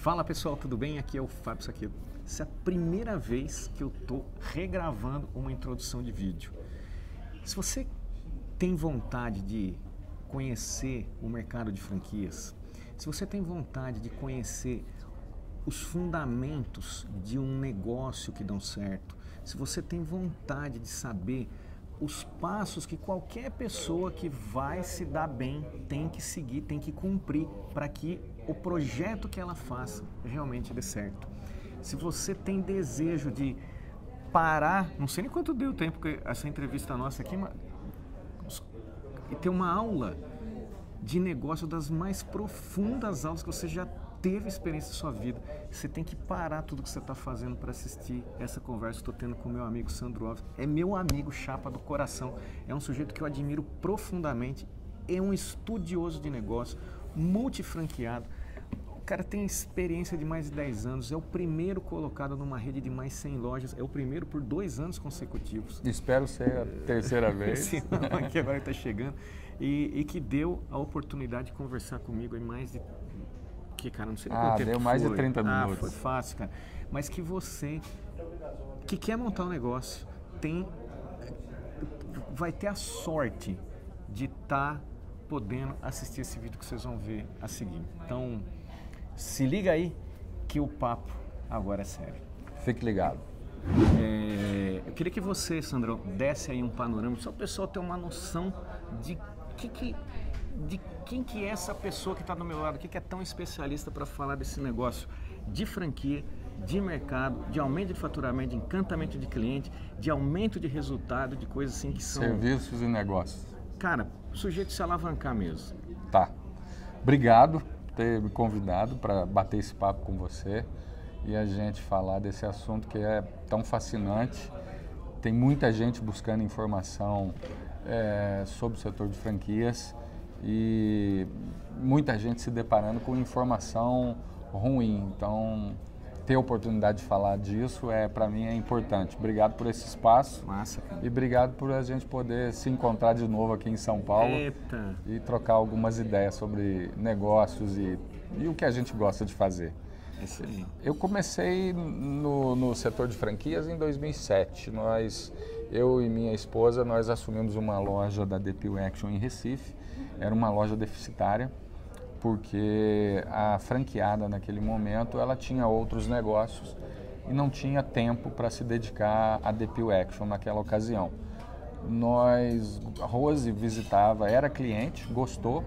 Fala pessoal, tudo bem? Aqui é o Fábio Saquedo. Essa é a primeira vez que eu estou regravando uma introdução de vídeo. Se você tem vontade de conhecer o mercado de franquias, se você tem vontade de conhecer os fundamentos de um negócio que dão certo, se você tem vontade de saber os passos que qualquer pessoa que vai se dar bem tem que seguir, tem que cumprir para que o projeto que ela faça realmente dê certo. Se você tem desejo de parar, não sei nem quanto deu tempo que essa entrevista nossa aqui, mas e ter uma aula de negócio das mais profundas aulas que você já teve experiência na sua vida. Você tem que parar tudo que você está fazendo para assistir essa conversa que estou tendo com o meu amigo Sandro Alves. É meu amigo chapa do coração, é um sujeito que eu admiro profundamente, é um estudioso de negócio, multifranqueado. O cara tem experiência de mais de 10 anos, é o primeiro colocado numa rede de mais 100 lojas, é o primeiro por 2 anos consecutivos. Espero ser a terceira vez. Sim, aqui agora está chegando. E que deu a oportunidade de conversar comigo em mais de... Que, cara, não sei quanto tempo deu mais foi. de 30 minutos. Foi fácil, cara. Mas que você que quer montar um negócio vai ter a sorte de estar podendo assistir esse vídeo que vocês vão ver a seguir. Então, se liga aí que o papo agora é sério. Fique ligado. Eu queria que você, Sandrão, desse aí um panorama, só o pessoal ter uma noção de quem que é essa pessoa que está do meu lado, que é tão especialista para falar desse negócio de franquia, de mercado, de aumento de faturamento, de encantamento de cliente, de aumento de resultado, de coisas assim que são... Serviços e negócios. Cara, sujeito de se alavancar mesmo. Tá. Obrigado por ter me convidado para bater esse papo com você e a gente falar desse assunto que é tão fascinante. Tem muita gente buscando informação sobre o setor de franquias e muita gente se deparando com informação ruim. Então, ter a oportunidade de falar disso para mim é importante. Obrigado por esse espaço. Massa, cara. E obrigado por a gente poder se encontrar de novo aqui em São Paulo. Eita. E trocar algumas ideias sobre negócios e o que a gente gosta de fazer. Isso aí. Eu comecei no setor de franquias em 2007. Eu e minha esposa, nós assumimos uma loja da DPU Action em Recife. Era uma loja deficitária, porque a franqueada naquele momento ela tinha outros negócios e não tinha tempo para se dedicar à DPU Action naquela ocasião. Rose visitava, era cliente, gostou,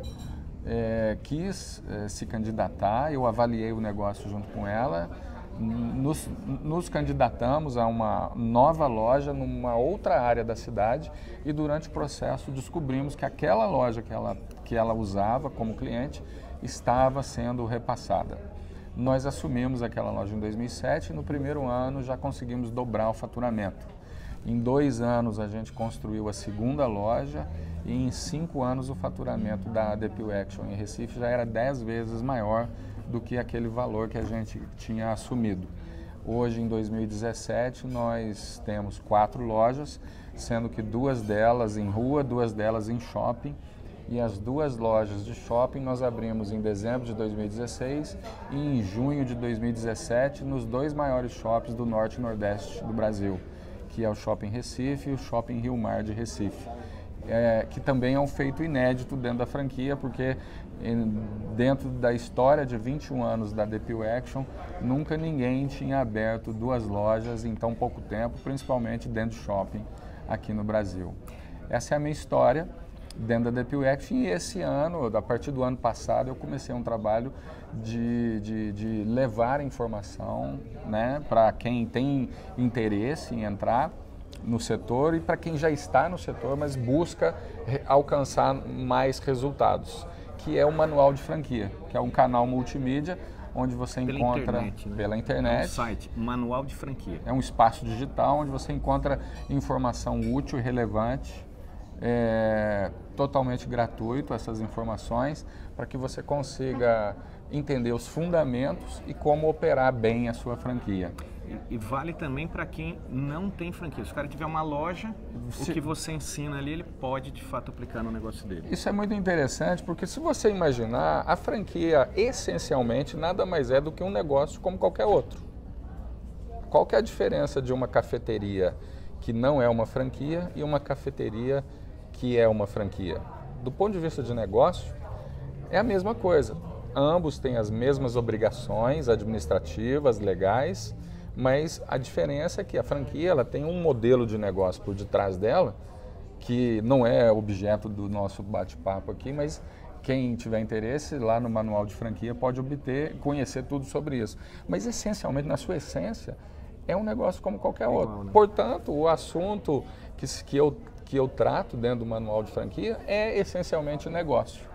quis se candidatar, eu avaliei o negócio junto com ela, nos candidatamos a uma nova loja numa outra área da cidade e durante o processo descobrimos que aquela loja que ela usava como cliente estava sendo repassada. Nós assumimos aquela loja em 2007 e no primeiro ano já conseguimos dobrar o faturamento. Em 2 anos a gente construiu a segunda loja e em 5 anos o faturamento da DPU Action em Recife já era 10 vezes maior do que aquele valor que a gente tinha assumido. Hoje, em 2017, nós temos 4 lojas, sendo que 2 delas em rua, 2 delas em shopping. E as 2 lojas de shopping nós abrimos em dezembro de 2016 e em junho de 2017 nos 2 maiores shoppings do Norte e Nordeste do Brasil, que é o Shopping Recife e o Shopping Rio Mar de Recife. Que também é um feito inédito dentro da franquia, porque dentro da história de 21 anos da DPU Action, nunca ninguém tinha aberto 2 lojas em tão pouco tempo, principalmente dentro de shopping aqui no Brasil. Essa é a minha história dentro da DPU Action e esse ano, a partir do ano passado, eu comecei um trabalho de levar informação, né, para quem tem interesse em entrar no setor e para quem já está no setor, mas busca alcançar mais resultados, que é o Manual de Franquia, que é um canal multimídia onde você encontra pela internet. É um site, Manual de Franquia. É um espaço digital onde você encontra informação útil e relevante, totalmente gratuito essas informações, para que você consiga entender os fundamentos e como operar bem a sua franquia. E vale também para quem não tem franquia. Se o cara tiver uma loja, o que você ensina ali, ele pode de fato aplicar no negócio dele. Isso é muito interessante, porque se você imaginar, a franquia essencialmente nada mais é do que um negócio como qualquer outro. Qual que é a diferença de uma cafeteria que não é uma franquia e uma cafeteria que é uma franquia? Do ponto de vista de negócio, é a mesma coisa. Ambos têm as mesmas obrigações administrativas, legais, mas a diferença é que a franquia ela tem um modelo de negócio por detrás dela, que não é objeto do nosso bate-papo aqui, mas quem tiver interesse lá no manual de franquia pode conhecer tudo sobre isso. Mas essencialmente, na sua essência, é um negócio como qualquer outro. Né? Portanto, o assunto que eu trato dentro do manual de franquia é essencialmente negócio.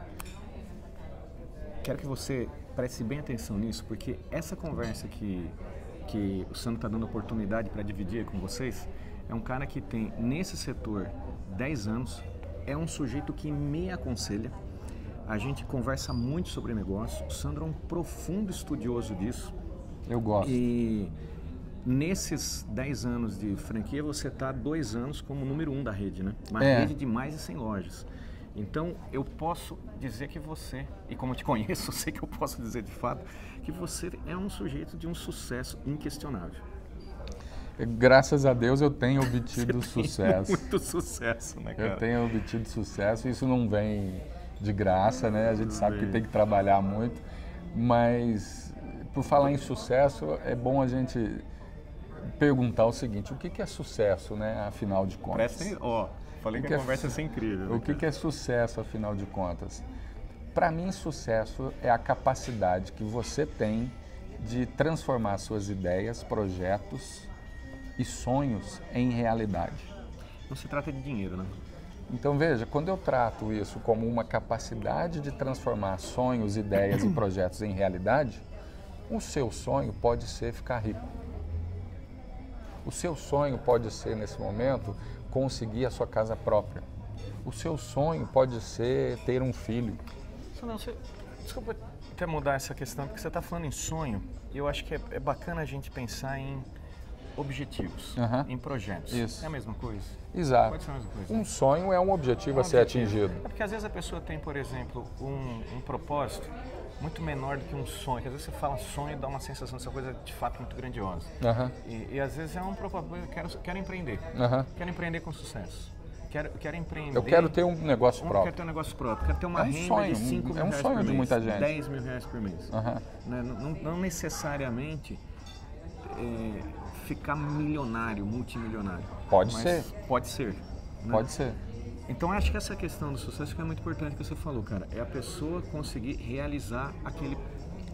Quero que você preste bem atenção nisso, porque essa conversa que o Sandro está dando oportunidade para dividir com vocês, é um cara que tem nesse setor 10 anos, é um sujeito que me aconselha, a gente conversa muito sobre negócio, o Sandro é um profundo estudioso disso. Eu gosto. E nesses 10 anos de franquia, você está 2 anos como número 1 da rede, né? Uma rede de mais de 100 lojas. Então, eu posso dizer que você, e como eu te conheço, eu sei que eu posso dizer de fato, que você é um sujeito de um sucesso inquestionável. Graças a Deus eu tenho obtido sucesso. Muito sucesso, né, cara? Eu tenho obtido sucesso, isso não vem de graça, né? A gente sabe que tem que trabalhar muito, mas por falar em sucesso, é bom a gente perguntar o seguinte, o que é sucesso, né, afinal de contas? Falei que a conversa ia ser incrível. O que é sucesso, afinal de contas? Para mim, sucesso é a capacidade que você tem de transformar suas ideias, projetos e sonhos em realidade. Não se trata de dinheiro, né? Então, veja, quando eu trato isso como uma capacidade de transformar sonhos, ideias e projetos em realidade, o seu sonho pode ser ficar rico. O seu sonho pode ser, nesse momento, conseguir a sua casa própria. O seu sonho pode ser ter um filho. Desculpa até mudar essa questão, porque você está falando em sonho, e eu acho que é bacana a gente pensar em objetivos, em projetos. Isso. É a mesma coisa? Exato. Pode ser a mesma coisa. Um sonho é um objetivo a ser atingido. É porque às vezes a pessoa tem, por exemplo, um propósito muito menor do que um sonho, que às vezes você fala sonho e dá uma sensação dessa coisa de fato muito grandiosa. E às vezes é um propósito, eu quero empreender, quero empreender com sucesso, quero empreender. Eu quero ter um negócio próprio. Quero ter um negócio próprio, quero ter uma renda sonho, de 5 mil é um reais sonho por de mês, muita gente. 10 mil reais por mês. Não necessariamente ficar milionário, multimilionário. Pode ser. Pode ser. Né? Pode ser. Então, acho que essa questão do sucesso que é muito importante que você falou, cara. É a pessoa conseguir realizar aquele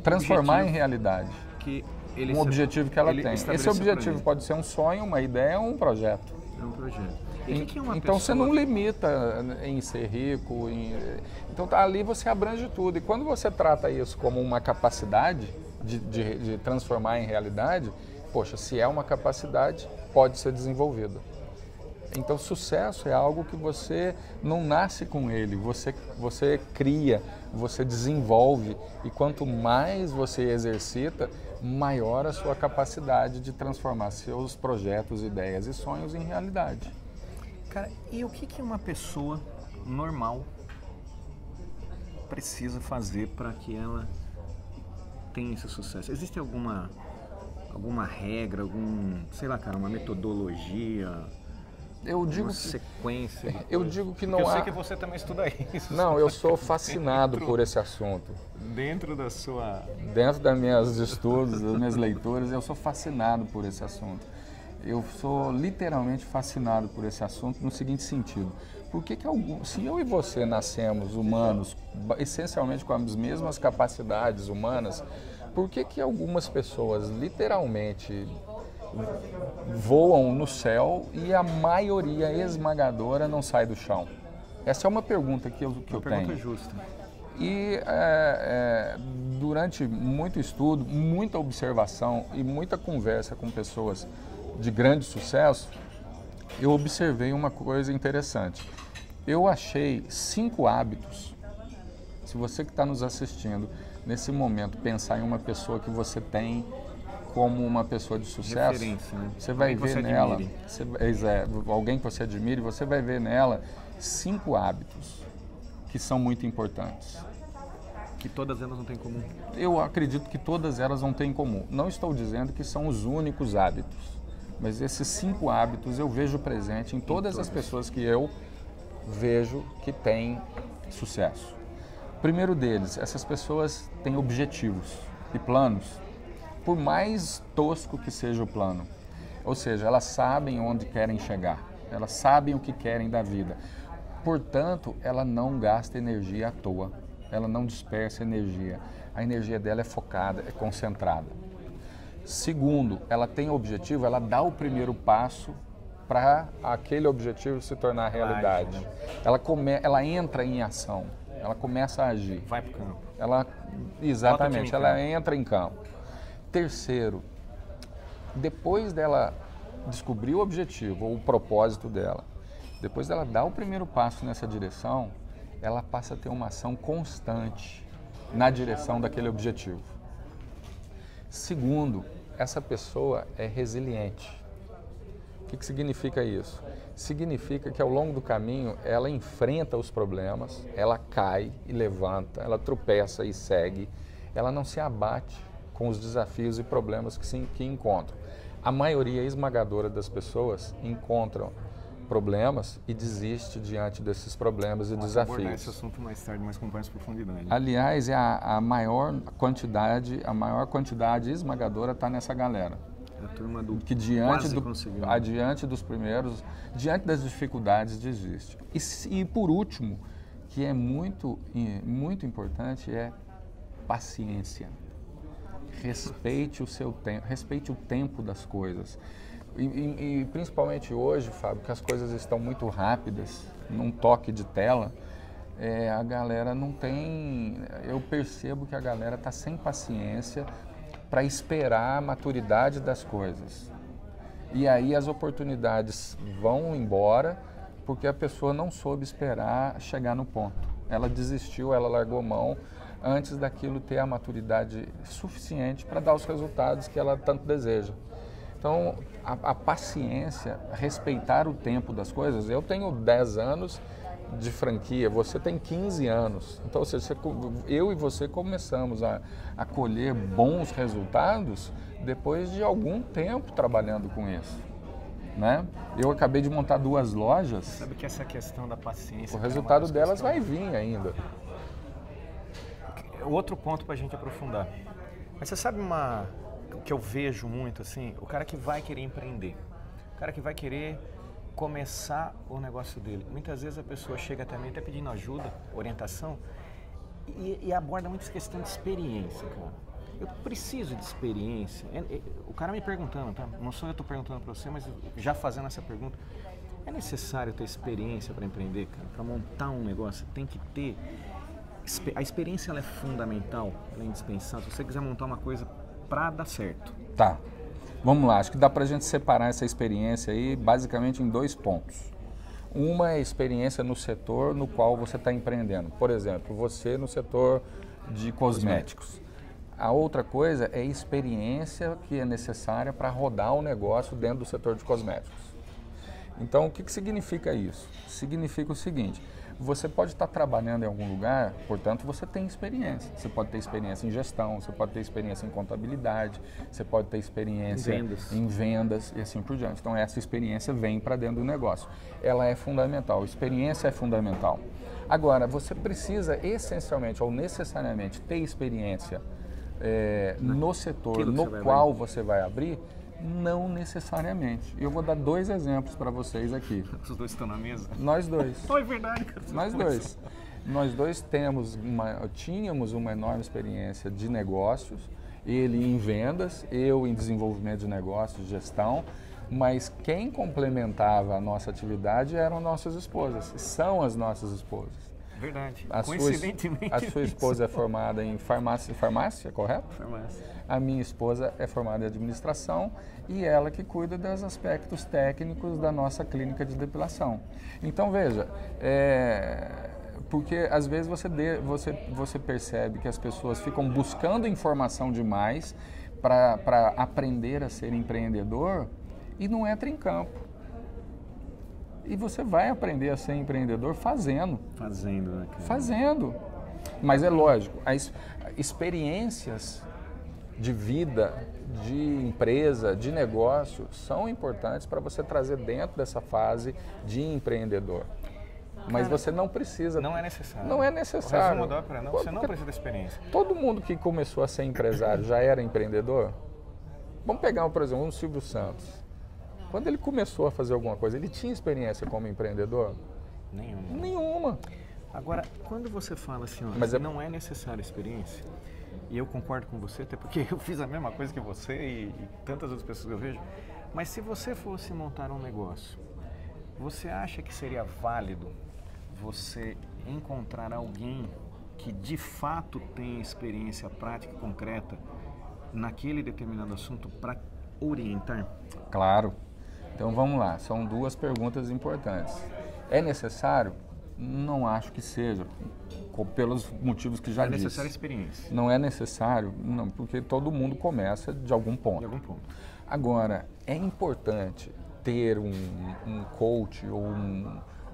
transformar em realidade que um objetivo que ela tem. Esse objetivo pode ser um sonho, uma ideia ou um projeto. É um projeto. E que é uma então, pessoa... você não limita em ser rico. Então, ali você abrange tudo. E quando você trata isso como uma capacidade de transformar em realidade, poxa, se é uma capacidade, pode ser desenvolvida. Então, sucesso é algo que você não nasce com ele, você cria, você desenvolve, e quanto mais você exercita, maior a sua capacidade de transformar seus projetos, ideias e sonhos em realidade. Cara, e o que uma pessoa normal precisa fazer para que ela tenha esse sucesso? Existe alguma regra, uma metodologia? Eu digo uma sequência. Eu digo que não eu há. Eu sei que você também estuda isso. Não, eu sou fascinado por esse assunto. Dentro dos meus estudos, das minhas leituras, eu sou fascinado por esse assunto. Eu sou literalmente fascinado por esse assunto no seguinte sentido. Se eu e você nascemos humanos, essencialmente com as mesmas capacidades humanas, por que algumas pessoas literalmente voam no céu e a maioria esmagadora não sai do chão? Essa é uma pergunta que eu tenho. Pergunta justa. E durante muito estudo, muita observação e muita conversa com pessoas de grande sucesso, eu observei uma coisa interessante. Eu achei 5 hábitos. Se você que está nos assistindo, nesse momento, pensar em uma pessoa que você tem como uma pessoa de sucesso, referência, né? você vai Alguém que ver você nela, admire. alguém que você admire, você vai ver nela 5 hábitos que são muito importantes. Que todas elas não têm em comum. Eu acredito que todas elas não têm em comum. Não estou dizendo que são os únicos hábitos, mas esses 5 hábitos eu vejo presente em todas as pessoas que eu vejo que têm sucesso. O primeiro deles, essas pessoas têm objetivos e planos, por mais tosco que seja o plano. Ou seja, elas sabem onde querem chegar, elas sabem o que querem da vida. Portanto, ela não gasta energia à toa, ela não dispersa energia. A energia dela é focada, é concentrada. Segundo, ela tem objetivo, ela dá o primeiro passo para aquele objetivo se tornar realidade. Ela entra em ação, ela começa a agir. Vai para o campo. Exatamente, ela entra em campo. Terceiro, depois dela descobrir o objetivo ou o propósito dela, depois dela dar o primeiro passo nessa direção, ela passa a ter uma ação constante na direção daquele objetivo. Segundo, essa pessoa é resiliente. O que significa isso? Significa que ao longo do caminho ela enfrenta os problemas, ela cai e levanta, ela tropeça e segue, ela não se abate com os desafios e problemas que encontram. A maioria esmagadora das pessoas encontram problemas e desiste diante desses problemas e desafios. Abordar esse assunto mais tarde, mas com mais profundidade. Aliás, a maior quantidade esmagadora está nessa galera. A turma do que diante dos primeiros, diante das dificuldades, desiste. E por último, que é muito importante, é paciência. Respeite o seu tempo, respeite o tempo das coisas. E principalmente hoje, Fábio, que as coisas estão muito rápidas, num toque de tela, a galera não tem... Eu percebo que a galera está sem paciência para esperar a maturidade das coisas. E aí as oportunidades vão embora porque a pessoa não soube esperar chegar no ponto. Ela desistiu, ela largou mão antes daquilo ter a maturidade suficiente para dar os resultados que ela tanto deseja. Então, a paciência, respeitar o tempo das coisas. Eu tenho 10 anos de franquia, você tem 15 anos. Então, eu e você começamos a colher bons resultados depois de algum tempo trabalhando com isso. Né? Eu acabei de montar 2 lojas. Sabe que essa questão da paciência... O resultado delas vai vir ainda. Outro ponto para a gente aprofundar. Mas você sabe o que eu vejo muito, assim, o cara que vai querer empreender, o cara que vai querer começar o negócio dele. Muitas vezes a pessoa chega até mim até pedindo ajuda, orientação, e aborda muita questão de experiência, cara. Eu preciso de experiência. O cara me perguntando, tá? Não sou eu que estou perguntando para você, mas já fazendo essa pergunta, é necessário ter experiência para empreender, cara? Para montar um negócio, tem que ter... A experiência ela é fundamental, ela é indispensável. Se você quiser montar uma coisa para dar certo. Tá. Vamos lá, acho que dá para a gente separar essa experiência aí basicamente em 2 pontos. Uma é a experiência no setor no qual você está empreendendo. Por exemplo, você no setor de cosméticos. A outra coisa é a experiência que é necessária para rodar o negócio dentro do setor de cosméticos. Então, o que significa isso? Significa o seguinte: você pode estar trabalhando em algum lugar, portanto, você tem experiência. Você pode ter experiência em gestão, você pode ter experiência em contabilidade, você pode ter experiência em vendas e assim por diante. Então, essa experiência vem para dentro do negócio. Ela é fundamental, experiência é fundamental. Agora, você precisa essencialmente ou necessariamente ter experiência no setor no qual você vai abrir. Não necessariamente. Eu vou dar 2 exemplos para vocês aqui. Os 2 estão na mesa? Nós 2. Oh, é verdade, cara. Nós 2. Nós 2 tínhamos uma enorme experiência de negócios, ele em vendas, eu em desenvolvimento de negócios, gestão, mas quem complementava a nossa atividade eram nossas esposas, são as nossas esposas. Verdade. Coincidentemente. A sua esposa é formada em farmácia, correto? Farmácia. A minha esposa é formada em administração e ela que cuida dos aspectos técnicos da nossa clínica de depilação. Então, veja, porque às vezes você percebe que as pessoas ficam buscando informação demais para aprender a ser empreendedor e não entra em campo. E você vai aprender a ser empreendedor fazendo. Fazendo, né, cara? Fazendo. Mas é lógico, as experiências de vida, de empresa, de negócio, são importantes para você trazer dentro dessa fase de empreendedor. Mas você não precisa. Não é necessário. Não é necessário. Você não precisa da experiência. Todo mundo que começou a ser empresário já era empreendedor? Vamos pegar, por exemplo, o Silvio Santos. Quando ele começou a fazer alguma coisa, ele tinha experiência como empreendedor? Nenhuma. Nenhuma. Agora, quando você fala assim, ó, Mas não é necessária experiência, e eu concordo com você, até porque eu fiz a mesma coisa que você e tantas outras pessoas que eu vejo, mas se você fosse montar um negócio, você acha que seria válido você encontrar alguém que de fato tem experiência prática concreta naquele determinado assunto para orientar? Claro. Então vamos lá, são duas perguntas importantes. É necessário? Não acho que seja, pelos motivos que já disse. É necessária experiência. Não é necessário, não, porque todo mundo começa de algum ponto. De algum ponto. Agora, é importante ter um coach ou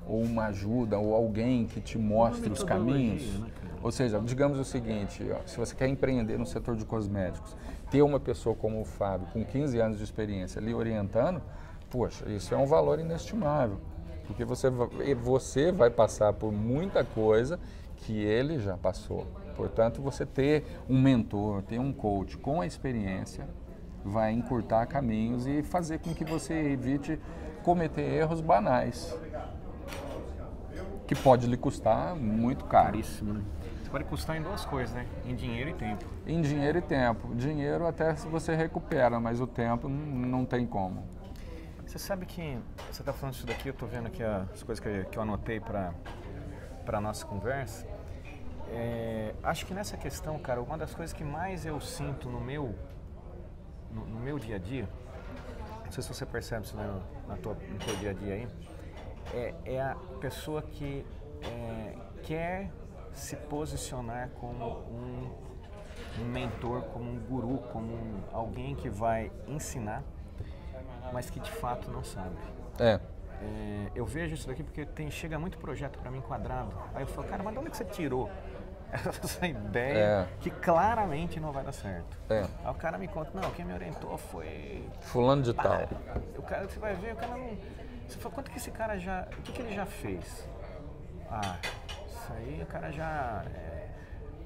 uma ajuda ou alguém que te mostre os caminhos. Né, ou seja, digamos o seguinte, ó, se você quer empreender no setor de cosméticos, ter uma pessoa como o Fábio, com 15 anos de experiência, ali orientando, poxa, isso é um valor inestimável. Porque você vai passar por muita coisa que ele já passou. Portanto, você ter um mentor, ter um coach com a experiência, vai encurtar caminhos e fazer com que você evite cometer erros banais, que pode lhe custar muito caro. Caríssimo, né? Isso pode custar em duas coisas, né? Em dinheiro e tempo. Em dinheiro e tempo. Dinheiro até se você recupera, mas o tempo não tem como. Você sabe que você está falando isso daqui, eu estou vendo aqui as coisas que eu anotei para a nossa conversa. Acho que nessa questão, cara, uma das coisas que mais eu sinto no meu dia a dia, não sei se você percebe isso no teu dia a dia aí, é a pessoa que quer se posicionar como um mentor, como um guru, como alguém que vai ensinar, mas que de fato não sabe. Eu vejo isso daqui porque chega muito projeto para mim quadrado. Aí eu falo, cara, mas de onde que você tirou essa ideia que claramente não vai dar certo? Aí o cara me conta, não, quem me orientou foi... fulano de tal. O cara, você vai ver, o cara não... Você fala, quanto que esse cara já... O que ele já fez? Isso aí o cara já...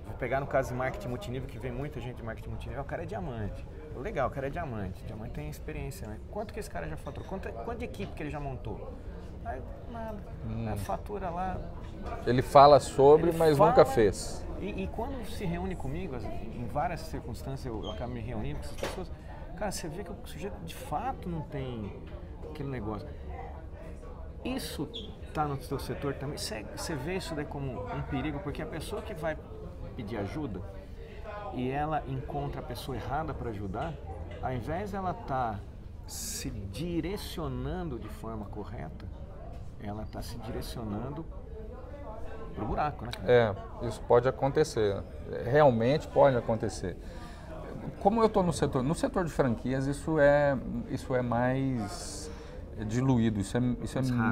Vou pegar no caso de marketing multinível, que vem muita gente de marketing multinível, o cara é diamante. Legal, o cara é diamante. Diamante tem experiência, né? Quanto que esse cara já faturou? Quanto de equipe que ele já montou? Aí, nada. A fatura lá... Ele fala sobre, mas nunca fez. E quando se reúne comigo, em várias circunstâncias, eu acabo me reunindo com essas pessoas, cara, você vê que o sujeito de fato não tem aquele negócio. Isso está no seu setor também? Você vê isso daí como um perigo? Porque a pessoa que vai pedir ajuda e ela encontra a pessoa errada para ajudar, ao invés dela estar se direcionando de forma correta, ela está se direcionando pro buraco, né? Isso pode acontecer. Realmente pode acontecer. Como eu estou no setor de franquias, isso é mais diluído, isso é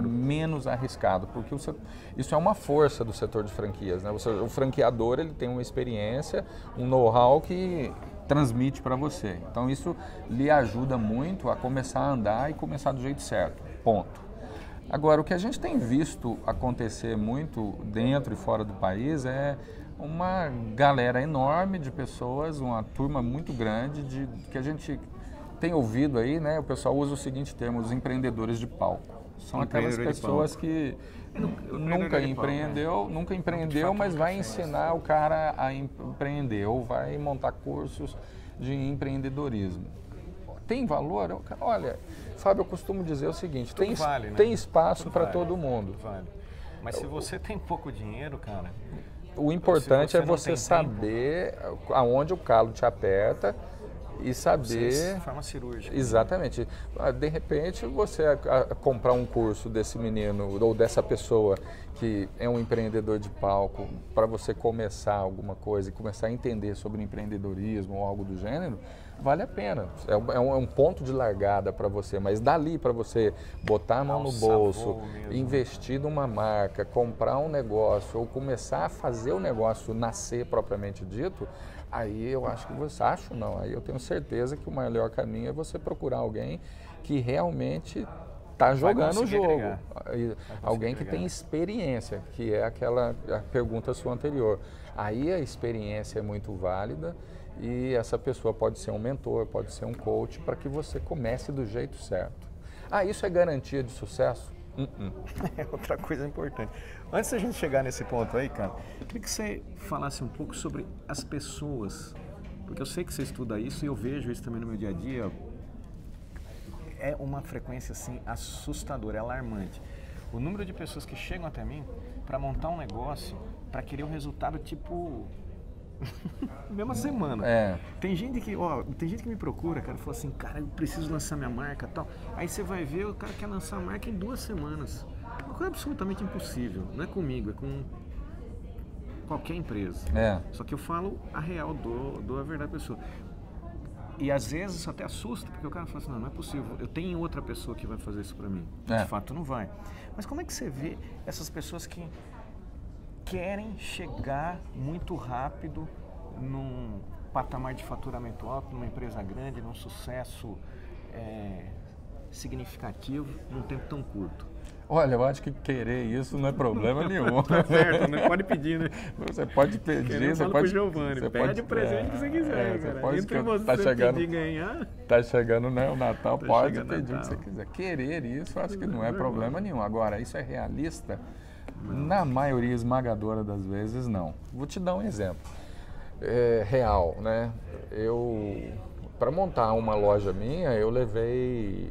menos arriscado, porque isso é uma força do setor de franquias, né? O franqueador, ele tem uma experiência, um know-how que transmite para você. Então isso lhe ajuda muito a começar a andar e começar do jeito certo, ponto. Agora, o que a gente tem visto acontecer muito dentro e fora do país é uma galera enorme de pessoas, uma turma muito grande que a gente tem ouvido aí, né? O pessoal usa o seguinte termo, os empreendedores de palco. São aquelas pessoas que nunca empreendeu, mas vai ensinar o cara a empreender ou vai montar cursos de empreendedorismo. Tem valor? Olha, Fábio, eu costumo dizer o seguinte, tem espaço para todo mundo. Vale. Mas se você tem pouco dinheiro, cara... O importante é você saber aonde o calo te aperta e saber... De forma cirúrgica. Exatamente. De repente, você comprar um curso desse menino ou dessa pessoa que é um empreendedor de palco, para você começar alguma coisa e começar a entender sobre empreendedorismo ou algo do gênero, vale a pena. É um ponto de largada para você, mas dali para você botar a mão no bolso, investir numa marca, comprar um negócio ou começar a fazer o negócio nascer propriamente dito, aí eu acho que você... Acho não, aí eu tenho certeza que o melhor caminho é você procurar alguém que realmente está jogando o jogo. Alguém que tem experiência, que é a pergunta sua anterior. Aí a experiência é muito válida e essa pessoa pode ser um mentor, pode ser um coach, para que você comece do jeito certo. Isso é garantia de sucesso? É outra coisa importante. Antes da gente chegar nesse ponto aí, cara, eu queria que você falasse um pouco sobre as pessoas, porque eu sei que você estuda isso e eu vejo isso também no meu dia a dia. É uma frequência assim assustadora, alarmante. O número de pessoas que chegam até mim para montar um negócio, para querer o resultado tipo mesma semana. Tem gente que me procura, cara, e fala assim, cara, eu preciso lançar minha marca, tal. Aí você vai ver, o cara quer lançar a marca em 2 semanas. Uma coisa absolutamente impossível. Não é comigo, é com qualquer empresa. Só que eu falo a real, dou a verdade à pessoa. E às vezes isso até assusta, porque o cara fala assim, não é possível, eu tenho outra pessoa que vai fazer isso para mim. De fato não vai. Mas como é que você vê essas pessoas que querem chegar muito rápido num patamar de faturamento alto, numa empresa grande, num sucesso significativo, num tempo tão curto? Olha, eu acho que querer isso não é problema nenhum. Tá certo, né? Pode pedir, né? Você pode pedir, você pode... Giovanni, pede o presente que você quiser, cara. Pode, entre você pedir e ganhar... Tá chegando, né, o Natal, pode pedir o que você quiser. Querer isso, eu acho que não é problema nenhum. Agora, isso é realista? Na maioria esmagadora das vezes, não. Vou te dar um exemplo. Real, né? Para montar uma loja minha, eu levei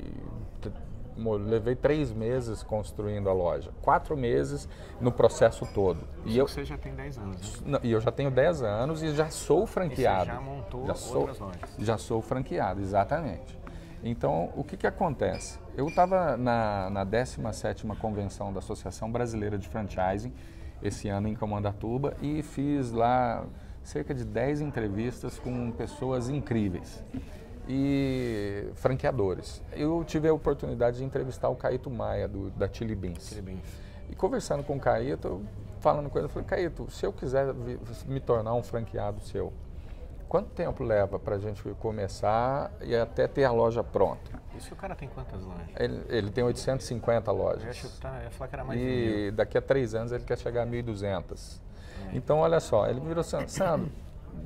3 meses construindo a loja, 4 meses no processo todo. Você já tem 10 anos, né? E eu já tenho 10 anos e já sou franqueado. E você já montou outras lojas? Já sou franqueado, exatamente. Então, o que acontece? Eu estava na 17ª Convenção da Associação Brasileira de Franchising, esse ano em Camanduatuba, e fiz lá cerca de 10 entrevistas com pessoas incríveis e franqueadores. Eu tive a oportunidade de entrevistar o Caíto Maia, da Chili Beans. E conversando com o Caíto, falando com ele, eu falei, Caíto, se eu quiser me tornar um franqueado seu, quanto tempo leva para a gente começar e até ter a loja pronta? Isso o cara tem quantas lojas? Ele tem 850 lojas. Eu ia falar que era mais de 1.000. Daqui a 3 anos ele quer chegar a 1.200. Então, olha só, ele me virou assim, Sandro,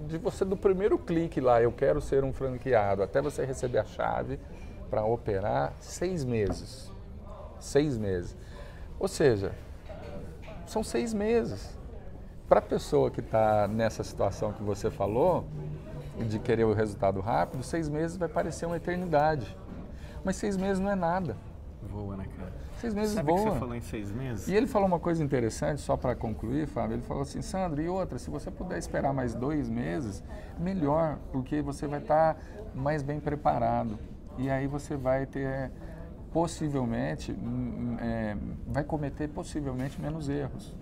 de você do primeiro clique lá, eu quero ser um franqueado, até você receber a chave para operar, 6 meses. 6 meses. Ou seja, são 6 meses. Para a pessoa que está nessa situação que você falou, de querer o resultado rápido, 6 meses vai parecer uma eternidade. Mas 6 meses não é nada. Voa, né, cara? 6 meses voa. Sabe o que você falou em 6 meses? E ele falou uma coisa interessante, só para concluir, Fábio, ele falou assim, Sandro, e outra, se você puder esperar mais 2 meses, melhor, porque você vai estar mais bem preparado. E aí você vai ter, possivelmente, vai cometer possivelmente menos erros.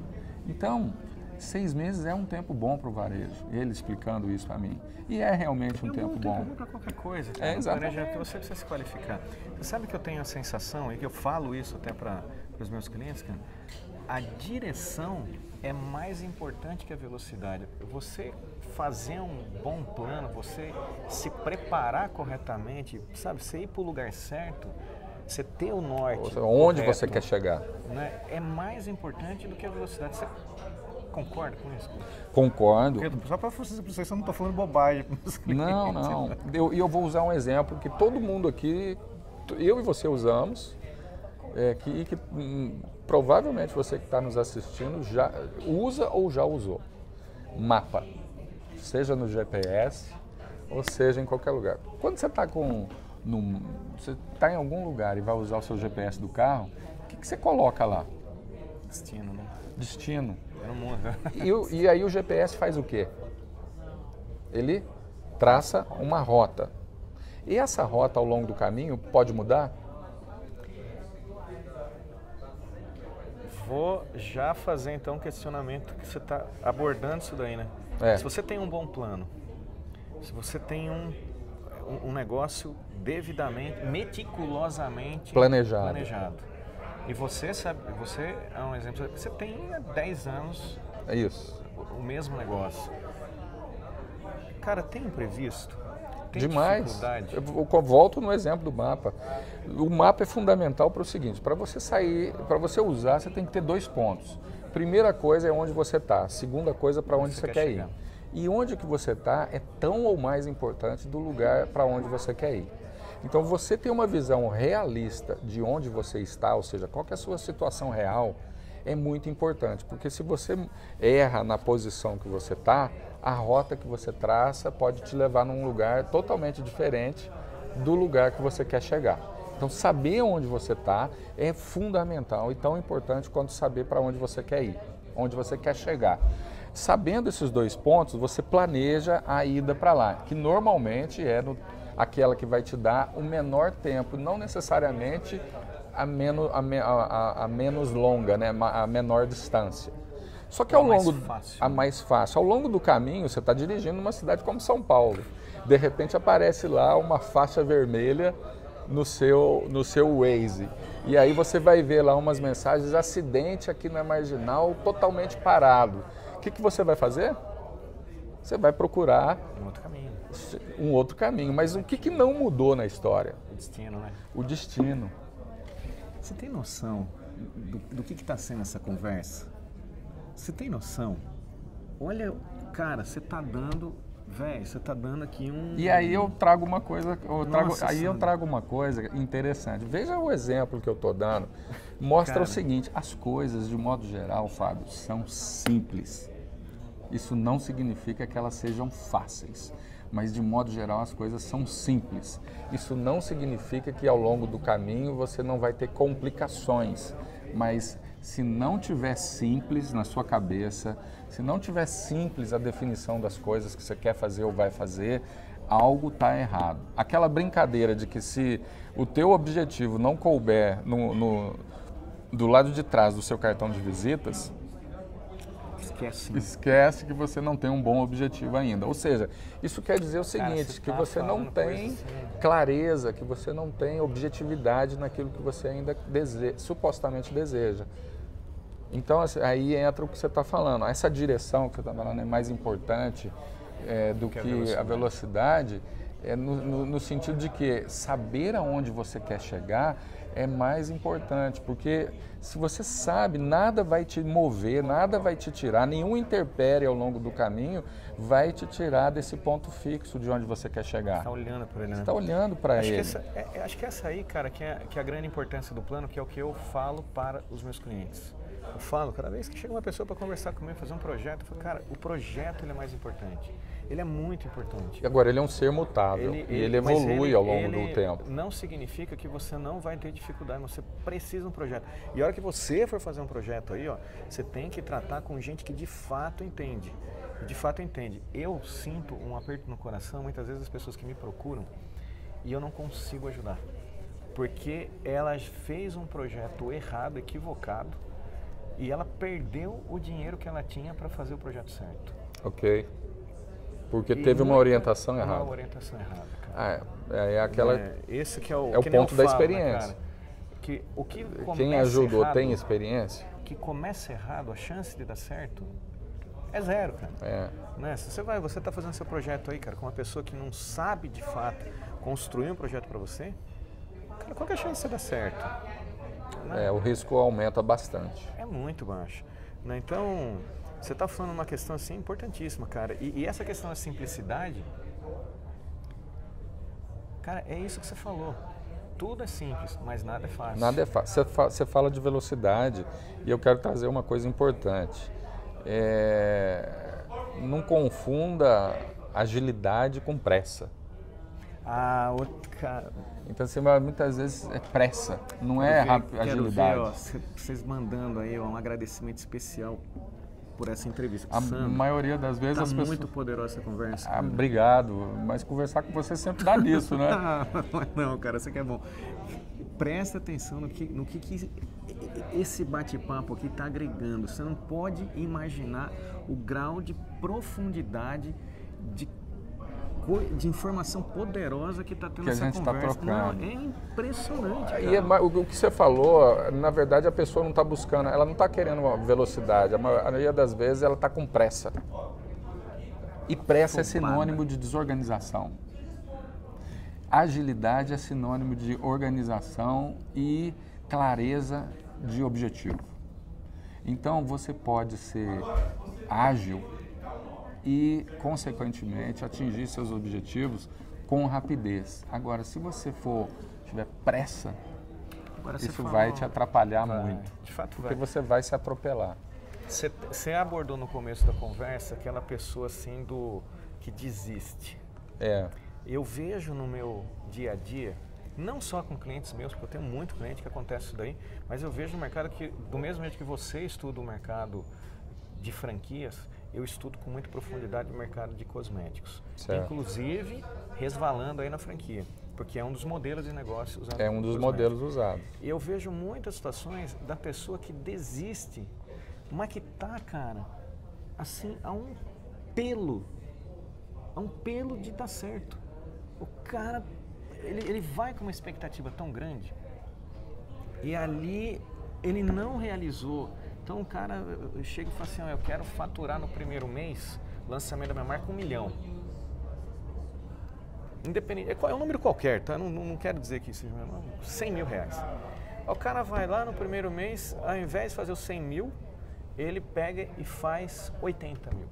Então, 6 meses é um tempo bom para o varejo, ele explicando isso para mim. E é realmente um tempo bom. Para qualquer coisa, cara. Exatamente. Você precisa se qualificar. Você sabe que eu tenho a sensação, e que eu falo isso até para os meus clientes, cara, a direção é mais importante que a velocidade. Você fazer um bom plano, você se preparar corretamente, sabe, você ir para o lugar certo, você ter o norte. Onde correto, você quer chegar? Né, é mais importante do que a velocidade. Você concorda com isso? Concordo. Só para vocês, eu não estou falando bobagem. Não. E eu vou usar um exemplo que todo mundo aqui, eu e você usamos, que provavelmente você que está nos assistindo já usa ou já usou. Mapa. Seja no GPS ou seja em qualquer lugar. Quando você está você está em algum lugar e vai usar o seu GPS do carro, o que você coloca lá? Destino, né? Destino. No mundo. E aí o GPS faz o quê? Ele traça uma rota. E essa rota ao longo do caminho pode mudar? Vou já fazer então um questionamento que você está abordando isso daí, né? Se você tem um bom plano, se você tem um negócio devidamente, meticulosamente planejado. E você sabe, você é um exemplo, você tem há 10 anos É isso. o mesmo negócio. Cara, tem imprevisto? Tem Demais. dificuldade? Eu volto no exemplo do mapa. O mapa é fundamental para o seguinte, para você sair, para você usar, você tem que ter 2 pontos. Primeira coisa é onde você está, segunda coisa para onde você quer ir. E onde que você está é tão ou mais importante do lugar para onde você quer ir. Então você ter uma visão realista de onde você está, ou seja, qual que é a sua situação real, é muito importante, porque se você erra na posição que você está, a rota que você traça pode te levar num lugar totalmente diferente do lugar que você quer chegar. Então saber onde você está é fundamental e tão importante quanto saber para onde você quer ir, onde você quer chegar. Sabendo esses 2 pontos, você planeja a ida para lá, que normalmente é aquela que vai te dar o menor tempo, não necessariamente a menos longa, né? A menor distância. Só que ao longo a mais fácil. Ao longo do caminho, você está dirigindo numa cidade como São Paulo. De repente aparece lá uma faixa vermelha no seu Waze. E aí você vai ver lá umas mensagens, acidente aqui na Marginal, totalmente parado. O que você vai fazer? Você vai procurar um outro caminho. Mas o que não mudou na história? O destino, né? O destino. Você tem noção do que está sendo essa conversa? Você tem noção? Olha, cara, você está dando, velho, você está dando aqui um... E aí eu trago uma coisa, eu trago uma coisa interessante. Veja o exemplo que eu estou dando. Mostra cara, o seguinte, as coisas, de modo geral, Fábio, são simples. Isso não significa que elas sejam fáceis. Mas, de modo geral, as coisas são simples. Isso não significa que, ao longo do caminho, você não vai ter complicações. Mas, se não tiver simples na sua cabeça, se não tiver simples a definição das coisas que você quer fazer ou vai fazer, algo está errado. Aquela brincadeira de que se o teu objetivo não couber do lado de trás do seu cartão de visitas... Esquece que você não tem um bom objetivo ainda. Ou seja, isso quer dizer o seguinte, que você não tem clareza, que você não tem objetividade naquilo que você ainda supostamente deseja. Então, aí entra o que você está falando. Essa direção que você está falando é mais importante do que a velocidade, no sentido de que saber aonde você quer chegar é mais importante, porque se você sabe, nada vai te mover, nada vai te tirar, nenhum intempérie ao longo do caminho vai te tirar desse ponto fixo de onde você quer chegar. Você está olhando para ele, né? Você está olhando para ele. Acho que essa aí, cara, que é a grande importância do plano, que é o que eu falo para os meus clientes. Eu falo, cada vez que chega uma pessoa para conversar comigo, fazer um projeto, eu falo, cara, o projeto ele é mais importante. Ele é muito importante. E agora, ele é um ser mutável e ele evolui ao longo do tempo. Não significa que você não vai ter dificuldade, você precisa de um projeto. E a hora que você for fazer um projeto aí, ó, você tem que tratar com gente que de fato entende. De fato entende. Eu sinto um aperto no coração, muitas vezes as pessoas que me procuram, e eu não consigo ajudar. Porque ela fez um projeto errado, equivocado, e ela perdeu o dinheiro que ela tinha para fazer o projeto certo. Ok. Porque teve uma orientação errada. Uma orientação errada, cara. É aquela... Esse que é o ponto da experiência. Né, que o que quem ajudou errado, tem experiência? Que começa errado, a chance de dar certo é zero, cara. Né? Se você está fazendo seu projeto aí, cara, com uma pessoa que não sabe de fato construir um projeto para você, cara, qual que é a chance de você dar certo? O risco aumenta bastante. É muito baixo. Né? Então... Você está falando uma questão assim importantíssima, cara. E essa questão da simplicidade, cara, é isso que você falou. Tudo é simples, mas nada é fácil. Nada é fácil. Você fala de velocidade e eu quero trazer uma coisa importante. Não confunda agilidade com pressa. Cara. Então, muitas vezes é pressa, não é agilidade. Ver, vocês mandando aí um agradecimento especial por essa entrevista. A maioria das vezes as pessoas... muito poderosa essa conversa. Obrigado, mas conversar com você sempre dá nisso, né? Não, cara, isso aqui é bom. Presta atenção no que esse bate-papo aqui está agregando. Você não pode imaginar o grau de profundidade de de informação poderosa que está tendo que a essa gente está conversa. trocando. Não, é impressionante, cara. E o que você falou, na verdade a pessoa não está buscando, ela não está querendo uma velocidade, a maioria das vezes ela está com pressa. E pressa é sinônimo de desorganização. Agilidade é sinônimo de organização e clareza de objetivo. Então você pode ser ágil e, consequentemente, atingir seus objetivos com rapidez. Agora, se você tiver pressa, isso vai te atrapalhar muito. De fato porque vai. você vai se atropelar. Você abordou no começo da conversa aquela pessoa assim que desiste. Eu vejo no meu dia a dia, não só com clientes meus, porque eu tenho muito cliente que acontece isso daí, mas eu vejo no mercado que, do mesmo jeito que você estuda o mercado de franquias, eu estudo com muita profundidade o mercado de cosméticos. Certo. Inclusive, resvalando aí na franquia, porque é um dos modelos de negócio usado. É um dos modelos usados. E eu vejo muitas situações da pessoa que desiste, mas que tá, cara, assim, a um pelo de dar certo. O cara, ele vai com uma expectativa tão grande e ali ele não realizou. Então o cara chega e fala assim, eu quero faturar no primeiro mês, lançamento da minha marca, 1 milhão. Independente, é um número qualquer, tá? Não quero dizer que seja 100 mil reais. O cara vai lá no primeiro mês, ao invés de fazer os 100 mil, ele pega e faz 80 mil.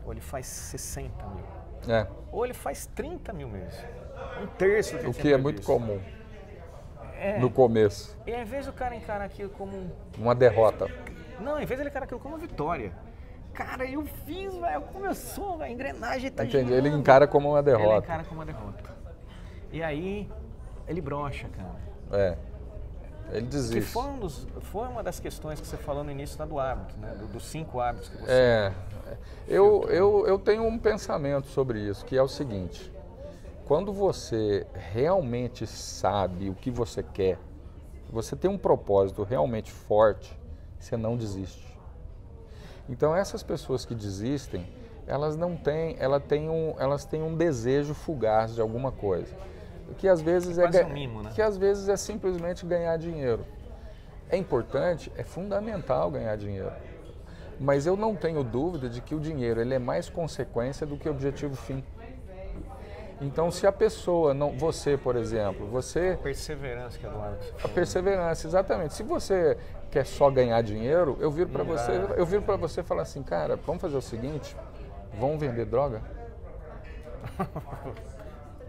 Ou ele faz 60 mil. Ou ele faz 30 mil mesmo. Um terço do que o que é muito comum no começo. E ao invés do cara encarar aquilo como uma derrota. Não, ao invés de ele encarar aquilo como uma vitória. Cara, eu fiz, velho, começou, a engrenagem tá Entendi, girando. ele encara como uma derrota. Ele encara como uma derrota. E aí, ele brocha, cara. Ele desiste. Que foi uma das questões que você falou no início do hábito, né? Dos 5 hábitos que você... Eu tenho um pensamento sobre isso, que é o seguinte. Quando você realmente sabe o que você quer, você tem um propósito realmente forte, você não desiste. Então essas pessoas que desistem, elas têm um desejo fugaz de alguma coisa. Que às vezes um mimo, né? Que às vezes é simplesmente ganhar dinheiro. É importante, é fundamental ganhar dinheiro. Mas eu não tenho dúvida de que o dinheiro ele é mais consequência do que objetivo fim. Então, se a pessoa não, você, por exemplo, você... Perseverança que é do hábito. A perseverança, exatamente. Se você quer só ganhar dinheiro, eu viro para você e falo assim, cara, vamos fazer o seguinte, vamos vender droga?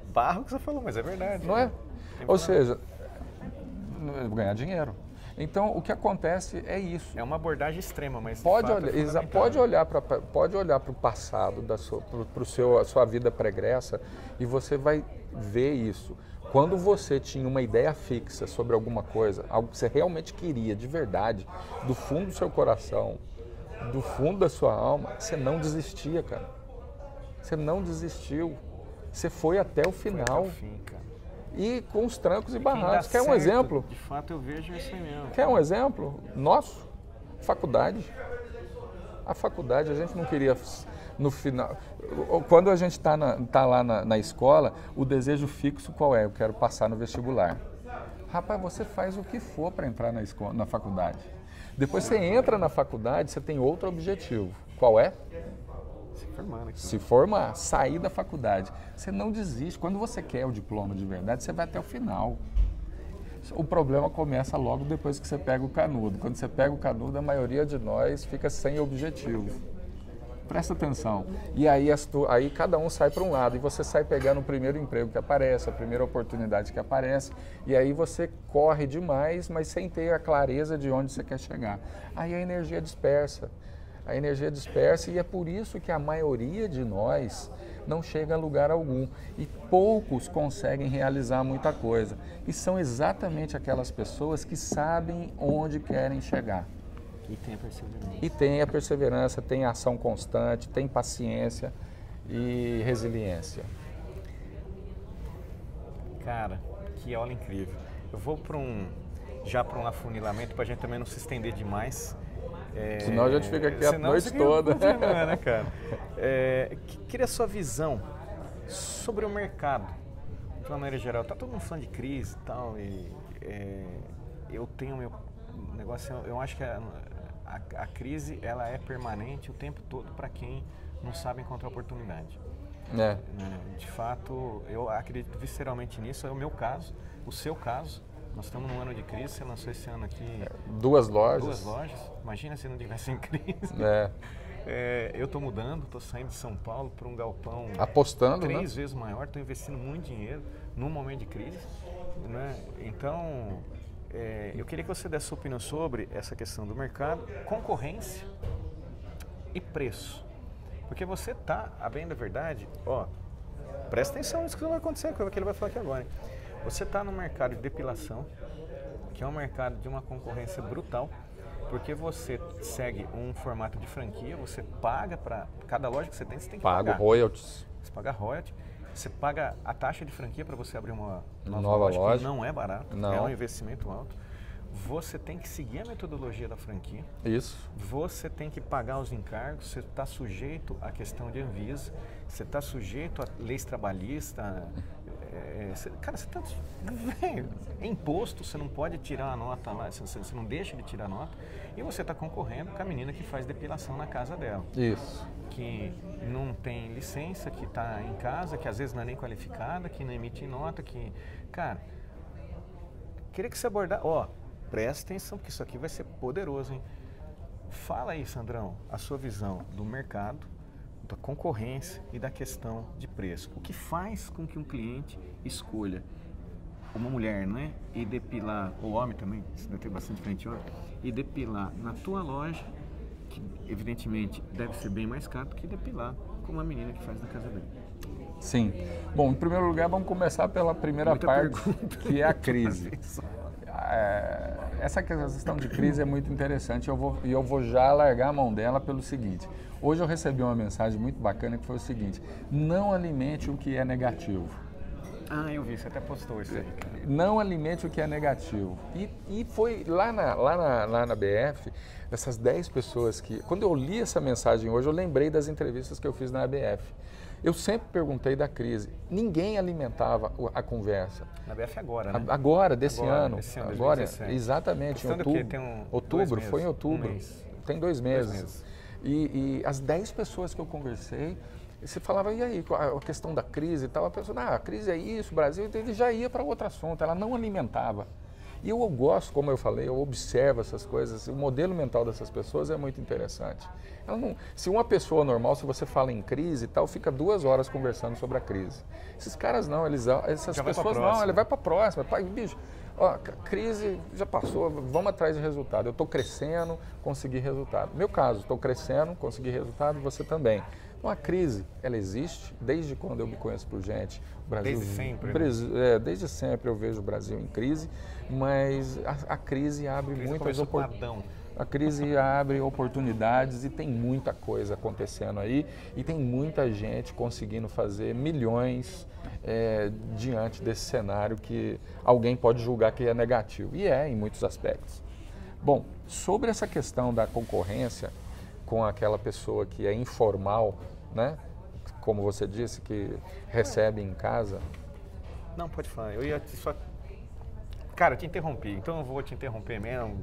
Barro que você falou, mas é verdade. Não é? Ou seja, ganhar dinheiro. Então, o que acontece é isso. É uma abordagem extrema, mas pode olhar para o passado, para a sua vida pregressa, e você vai ver isso. Quando você tinha uma ideia fixa sobre alguma coisa, algo que você realmente queria, de verdade, do fundo do seu coração, do fundo da sua alma, você não desistia, cara. Você não desistiu. Você foi até o final. Foi até o fim, cara. E com os trancos e barrancos. Quer um exemplo? De fato, eu vejo isso aí mesmo. Quer um exemplo? Nosso? Faculdade. A faculdade, a gente não queria, no final... Quando a gente tá lá na escola, o desejo fixo qual é? Eu quero passar no vestibular. Rapaz, você faz o que for para entrar na faculdade. Depois você entra na faculdade, você tem outro objetivo. Qual é? Se formar, sair da faculdade. Você não desiste. Quando você quer o diploma de verdade, você vai até o final. O problema começa logo depois que você pega o canudo. Quando você pega o canudo, a maioria de nós fica sem objetivo. Presta atenção. E aí cada um sai para um lado. E você sai pegando o primeiro emprego que aparece, a primeira oportunidade que aparece. E aí você corre demais, mas sem ter a clareza de onde você quer chegar. Aí a energia dispersa. A energia dispersa e é por isso que a maioria de nós não chega a lugar algum e poucos conseguem realizar muita coisa. E são exatamente aquelas pessoas que sabem onde querem chegar. E tem a perseverança. E tem a perseverança, tem a ação constante, tem paciência e resiliência. Cara, que aula incrível. Eu vou já para um afunilamento para a gente também não se estender demais. Senão a gente fica aqui a noite toda. Né, cara? Queria a sua visão Sobre o mercado, de uma maneira geral, tá todo mundo falando de crise e tal, e eu tenho meu negócio, eu acho que a crise ela é permanente o tempo todo para quem não sabe encontrar oportunidade. É. De fato, eu acredito visceralmente nisso, é o meu caso, o seu caso. Nós estamos num ano de crise, você lançou esse ano aqui 2 lojas. 2 lojas, imagina se não tivesse em crise. Eu estou mudando, estou saindo de São Paulo para um galpão apostando, 3 vezes maior, estou investindo muito dinheiro num momento de crise. Né? Então, eu queria que você desse sua opinião sobre essa questão do mercado, concorrência e preço. Porque você está, a bem da verdade, presta atenção nisso que vai acontecer, que ele vai falar aqui agora. Hein? Você está no mercado de depilação, que é um mercado de uma concorrência brutal, porque você segue um formato de franquia, você paga para cada loja que você tem que pagar. Paga royalties. Você paga royalties, você paga a taxa de franquia para você abrir uma nova loja, que não é barato, não. É um investimento alto. Você tem que seguir a metodologia da franquia. Isso. Você tem que pagar os encargos, você está sujeito à questão de Anvisa, você está sujeito a leis trabalhistas. Cara, você está... É imposto, você não pode tirar a nota lá, você não deixa de tirar a nota. E você está concorrendo com a menina que faz depilação na casa dela. Isso. Que não tem licença, que está em casa, que às vezes não é nem qualificada, que não emite nota, que... Cara, queria que você abordasse... Presta atenção, porque isso aqui vai ser poderoso, hein? Fala aí, Sandrão, a sua visão do mercado, da concorrência e da questão de preço. O que faz com que um cliente escolha uma mulher, né? E depilar, ou homem também, isso deve ter bastante cliente homem, e depilar na tua loja, que evidentemente deve ser bem mais caro do que depilar com uma menina que faz na casa dele. Sim. Bom, em primeiro lugar, vamos começar pela primeira parte, que é a crise. Essa questão de crise é muito interessante e eu vou já largar a mão dela pelo seguinte. Hoje eu recebi uma mensagem muito bacana que foi o seguinte: não alimente o que é negativo. Eu vi, você até postou isso aí. Não alimente o que é negativo. E foi lá na BF, dessas 10 pessoas que... Quando eu li essa mensagem hoje, eu lembrei das entrevistas que eu fiz na ABF. Eu sempre perguntei da crise. Ninguém alimentava a conversa. Na BF agora, né? Agora, desse ano. Agora, 2017. exatamente, em outubro. Outubro, foi em outubro. Tem 2 meses. E as 10 pessoas que eu conversei, você falava, e aí, a questão da crise e tal, a pessoa, a crise é isso, o Brasil, ele já ia para outro assunto, ela não alimentava. E eu gosto, como eu falei, eu observo essas coisas, o modelo mental dessas pessoas é muito interessante. Ela não, se uma pessoa normal, se você fala em crise e tal, fica 2 horas conversando sobre a crise. Esses caras não, essas pessoas não, ele vai para a próxima. Bicho, crise já passou, vamos atrás de resultado. Eu estou crescendo, consegui resultado. Meu caso, estou crescendo, consegui resultado, você também. Então, a crise, ela existe desde quando eu me conheço por gente. O Brasil, desde sempre. Desde sempre eu vejo o Brasil em crise, mas a crise abre muitas oportunidades. A crise abre oportunidades e tem muita coisa acontecendo aí e tem muita gente conseguindo fazer milhões diante desse cenário que alguém pode julgar que é negativo. E em muitos aspectos. Bom, sobre essa questão da concorrência com aquela pessoa que é informal, né? Como você disse, que recebe em casa. Não, pode falar. Eu ia só... Cara, eu te interrompi, então eu vou te interromper mesmo.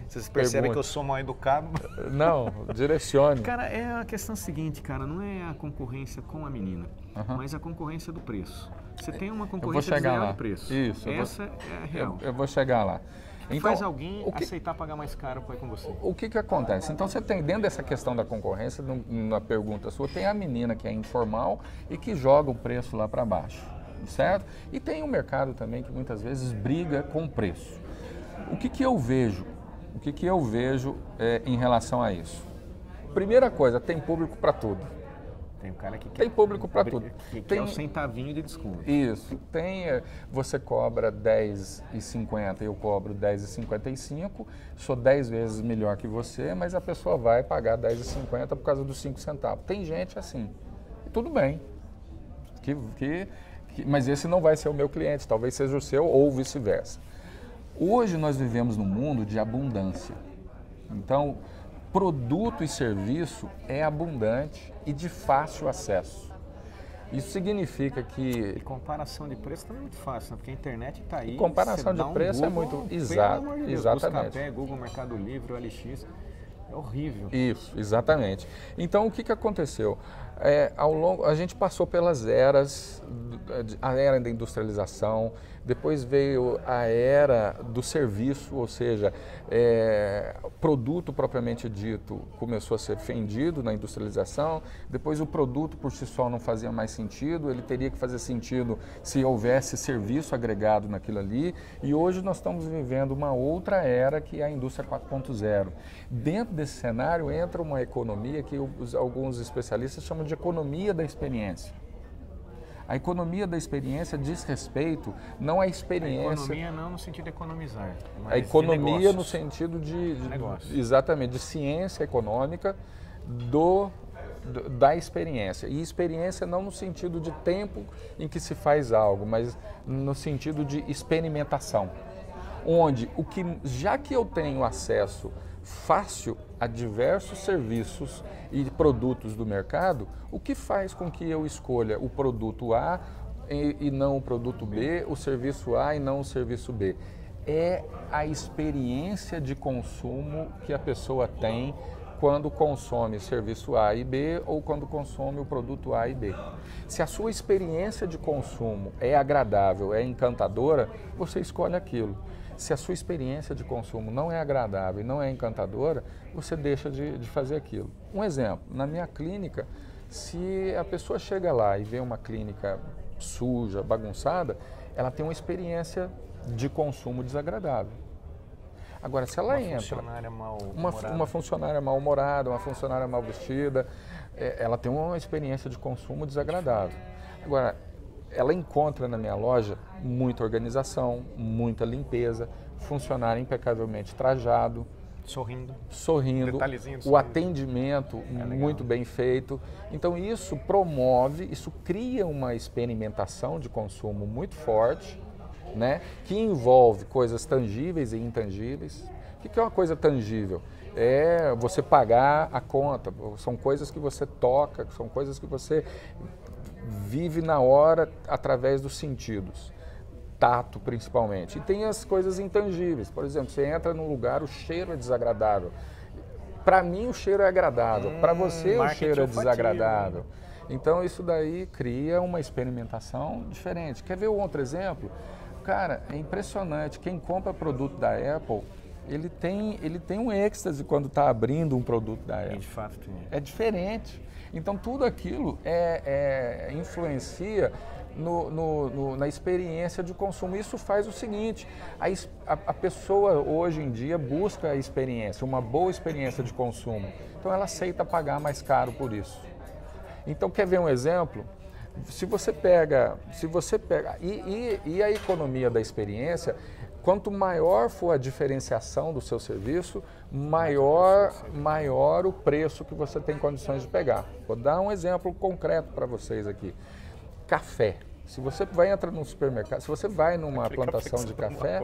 Vocês percebem que eu sou mal educado? Não, direcione. Cara, é a questão seguinte, cara, não é a concorrência com a menina, mas a concorrência do preço. Você tem uma concorrência desleal de preço. Isso. Essa é a real. Eu vou chegar lá. Então, faz alguém aceitar pagar mais caro para ir com você. O que acontece? Então, você tem, dentro dessa questão da concorrência, na pergunta sua, tem a menina que é informal e que joga o preço lá para baixo, certo? E tem o mercado também que muitas vezes briga com o preço. O que eu vejo? O que eu vejo em relação a isso? Primeira coisa, tem público para tudo. Tem um cara que quer, tem público para tudo. Tem um centavinho de desconto. Isso. Você cobra R$10,50 e eu cobro R$10,55. Sou 10 vezes melhor que você, mas a pessoa vai pagar R$10,50 por causa dos 5 centavos. Tem gente assim. Tudo bem. Mas esse não vai ser o meu cliente. Talvez seja o seu ou vice-versa. Hoje nós vivemos num mundo de abundância. Então, produto e serviço é abundante e de fácil acesso. Isso significa que... E comparação de preço também é muito fácil, né? Porque a internet está aí. Comparação de preço é muito... Exatamente. Buscapé, Google, Mercado Livre, OLX. É horrível. Isso, exatamente. Então, o que aconteceu? A gente passou pelas eras, a era da industrialização, depois veio a era do serviço, ou seja, produto propriamente dito começou a ser vendido na industrialização, depois o produto por si só não fazia mais sentido, ele teria que fazer sentido se houvesse serviço agregado naquilo ali, e hoje nós estamos vivendo uma outra era que é a indústria 4.0. Dentro desse cenário entra uma economia que alguns especialistas chamam de economia da experiência. A economia da experiência diz respeito não à experiência... A economia não no sentido de economizar, mas a economia de no sentido de negócios. Exatamente, de ciência econômica da experiência. E experiência não no sentido de tempo em que se faz algo, mas no sentido de experimentação. Onde, já que eu tenho acesso fácil a diversos serviços e produtos do mercado, o que faz com que eu escolha o produto A e não o produto B, o serviço A e não o serviço B? É a experiência de consumo que a pessoa tem quando consome serviço A e B ou quando consome o produto A e B. Se a sua experiência de consumo é agradável, é encantadora, você escolhe aquilo. Se a sua experiência de consumo não é agradável e não é encantadora, você deixa de fazer aquilo. Um exemplo, na minha clínica, se a pessoa chega lá e vê uma clínica suja, bagunçada, ela tem uma experiência de consumo desagradável. Agora, se ela entra... Uma funcionária mal-humorada, uma funcionária mal vestida, ela tem uma experiência de consumo desagradável. Agora, ela encontra na minha loja muita organização, muita limpeza, funcionário impecavelmente trajado, sorrindo, o atendimento muito bem feito. Então isso promove, isso cria uma experimentação de consumo muito forte, né, que envolve coisas tangíveis e intangíveis. O que é uma coisa tangível? É você pagar a conta, são coisas que você toca, são coisas que você vive na hora através dos sentidos, tato principalmente. E tem as coisas intangíveis, por exemplo, você entra num lugar, o cheiro é desagradável. Para mim o cheiro é agradável, para você o cheiro é desagradável. Então isso daí cria uma experimentação diferente. Quer ver um outro exemplo? Cara, é impressionante, quem compra produto da Apple, ele tem um êxtase quando está abrindo um produto da Apple. De fato tem. É diferente. Então tudo aquilo influencia na experiência de consumo. Isso faz o seguinte, a pessoa hoje em dia busca a experiência, uma boa experiência de consumo. Então ela aceita pagar mais caro por isso. Então quer ver um exemplo? Se você pega e a economia da experiência, quanto maior for a diferenciação do seu serviço, maior o preço que você tem condições de pegar. Vou dar um exemplo concreto para vocês aqui. Café. Se você vai entrar num supermercado, se você vai numa plantação de café,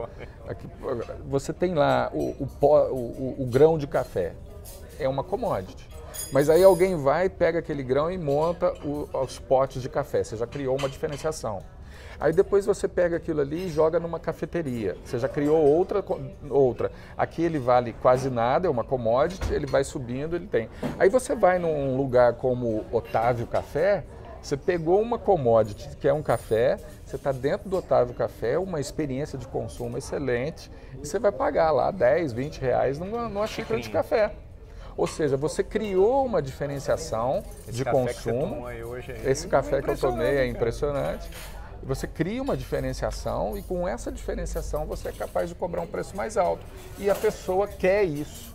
você tem lá o grão de café. É uma commodity. Mas aí alguém vai, pega aquele grão e monta os potes de café. Você já criou uma diferenciação. Aí depois você pega aquilo ali e joga numa cafeteria. Você já criou outra. Aqui ele vale quase nada, é uma commodity, ele vai subindo, ele tem. Aí você vai num lugar como Otávio Café, você pegou uma commodity, que é um café, você está dentro do Otávio Café, uma experiência de consumo excelente, e você vai pagar lá 10, 20 reais numa xícara de café. Ou seja, você criou uma diferenciação de consumo. Esse café que eu tomei é impressionante. Você cria uma diferenciação e com essa diferenciação você é capaz de cobrar um preço mais alto. E a pessoa quer isso.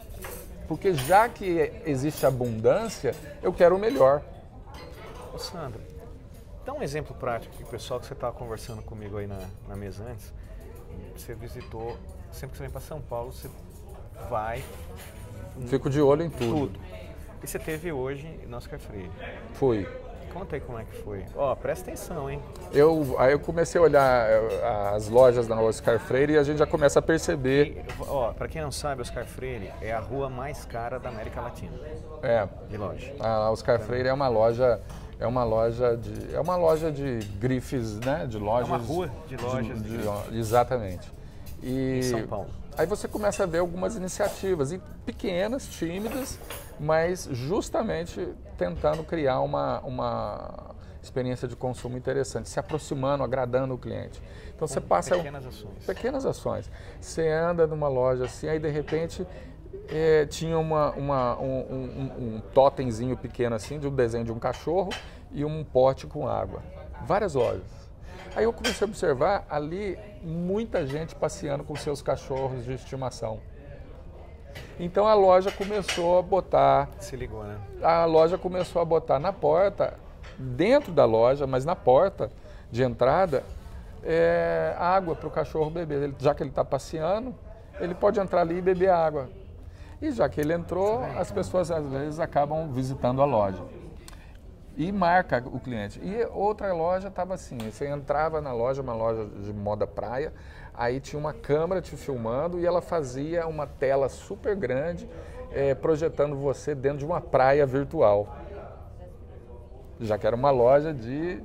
Porque já que existe abundância, eu quero o melhor. Ô Sandro, dá um exemplo prático que o pessoal que você estava conversando comigo aí na mesa antes, você visitou, sempre que você vem para São Paulo, você vai... Fico de olho em tudo. E você teve hoje no Oscar Freire. Fui. Conta aí como é que foi. Ó, presta atenção, hein? Aí eu comecei a olhar as lojas da Oscar Freire e a gente já começa a perceber. Para quem não sabe, Oscar Freire é a rua mais cara da América Latina. É. De loja. A Oscar Freire é uma loja É uma loja de grifes, né? De lojas. É uma rua de lojas. Exatamente. E em São Paulo. Aí você começa a ver algumas iniciativas, e pequenas, tímidas, mas justamente tentando criar uma experiência de consumo interessante, se aproximando, agradando o cliente. Então você passa... Pequenas ações. Pequenas ações. Você anda numa loja assim, aí de repente tinha um totemzinho pequeno assim, de um desenho de um cachorro e um pote com água. Várias lojas. Aí eu comecei a observar ali muita gente passeando com seus cachorros de estimação. Então a loja começou a botar... Se ligou, né? A loja começou a botar na porta, dentro da loja, mas na porta de entrada, água para o cachorro beber. Já que ele está passeando, ele pode entrar ali e beber água. E já que ele entrou, as pessoas às vezes acabam visitando a loja. E marca o cliente. E outra loja estava assim, você entrava na loja, uma loja de moda praia, aí tinha uma câmera te filmando e ela fazia uma tela super grande projetando você dentro de uma praia virtual. Já que era uma loja de...